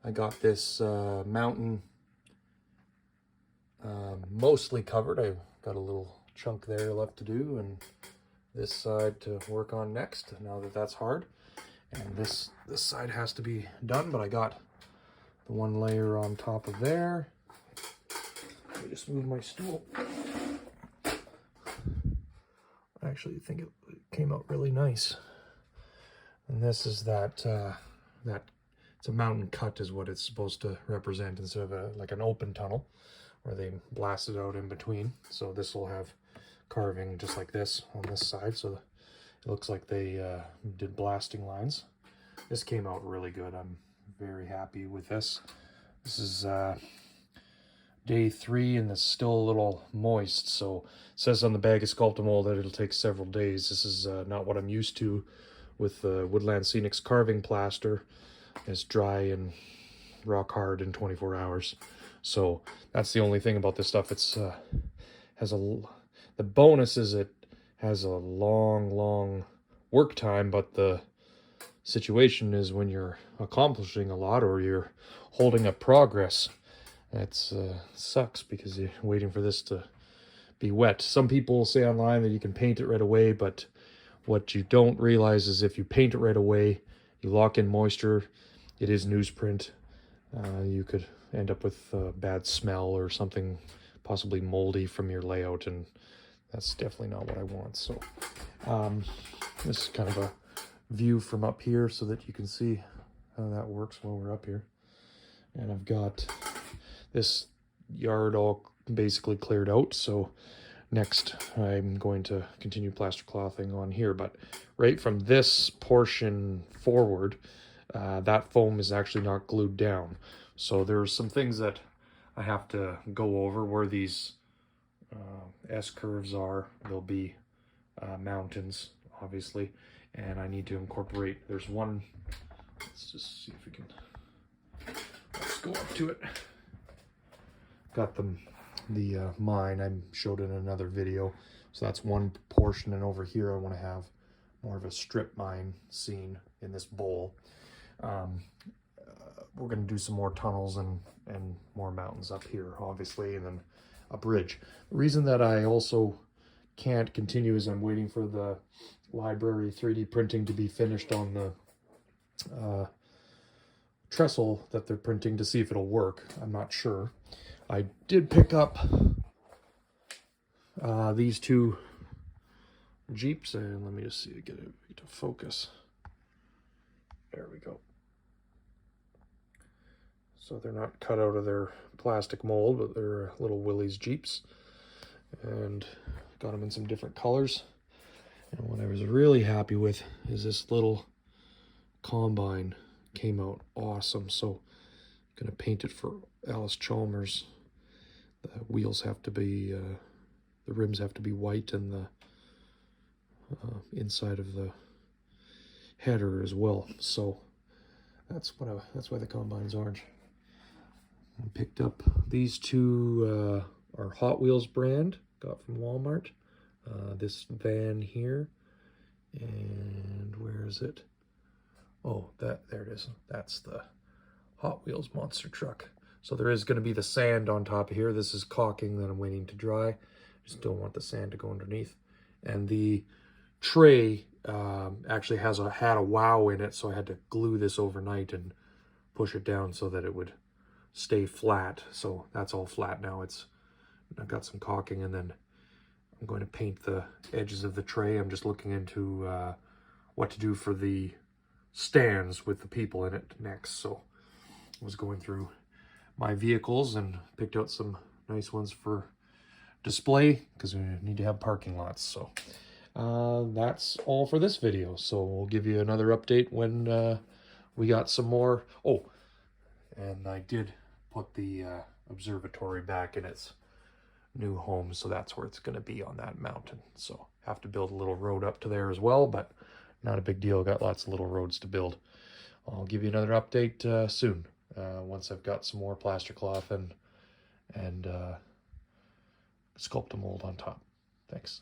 I got this mountain mostly covered. I got a little chunk there left to do, and this side to work on next now that that's hard. And this side has to be done, but I got the one layer on top of there. Let me just move my stool. I actually think it came out really nice. And this is that it's a mountain cut is what it's supposed to represent, instead of like an open tunnel where they blasted out in between. So this will have carving just like this on this side, so it looks like they did blasting lines. This came out really good. I'm very happy with this. This is day 3 and it's still a little moist, so it says on the bag of Sculptamold that it'll take several days. This is not what I'm used to with Woodland Scenics carving plaster. It's dry and rock hard in 24 hours. So that's the only thing about this stuff. It's the bonus is it has a long work time, but the situation is when you're accomplishing a lot or you're holding up progress, that's sucks because you're waiting for this to be wet. Some people say online that you can paint it right away, but what you don't realize is if you paint it right away, you lock in moisture, it is newsprint. You could end up with bad smell or something possibly moldy from your layout, and that's definitely not what I want. So this is kind of a view from up here so that you can see how that works while we're up here. And I've got this yard all basically cleared out, so next I'm going to continue plaster clothing on here. But right from this portion forward, that foam is actually not glued down. So there's some things that I have to go over where these S-curves are. There'll be mountains, obviously, and I need to incorporate, there's one, let's just see if we can, let's go up to it. Got the mine I showed in another video, so that's one portion, and over here I want to have more of a strip mine scene in this bowl. We're going to do some more tunnels and more mountains up here, obviously, and then a bridge. The reason that I also can't continue is I'm waiting for the library 3D printing to be finished on the trestle that they're printing to see if it'll work. I'm not sure. I did pick up these 2 Jeeps, and let me just see, get it to focus. There we go. So they're not cut out of their plastic mold, but they're little Willys Jeeps, and got them in some different colors. And what I was really happy with is this little combine came out awesome. So I'm gonna paint it for Alice Chalmers. The wheels have to be, the rims have to be white, and the inside of the header as well. So that's why the combine's orange. I picked up these 2 are Hot Wheels brand, got from Walmart. This van here, and where is it? Oh, there it is. That's the Hot Wheels monster truck. So there is going to be the sand on top of here. This is caulking that I'm waiting to dry. Just don't want the sand to go underneath. And the tray actually had a wow in it, so I had to glue this overnight and push it down so that it would stay flat. So that's all flat now. I've got some caulking, and then I'm going to paint the edges of the tray. I'm just looking into what to do for the stands with the people in it next. So I was going through my vehicles and picked out some nice ones for display because we need to have parking lots. So that's all for this video. So we'll give you another update when we got some more. Oh, and I did put the observatory back in its new home, so that's where it's going to be, on that mountain. So have to build a little road up to there as well, but not a big deal. Got lots of little roads to build. I'll give you another update soon once I've got some more plaster cloth and Sculptamold on top. Thanks.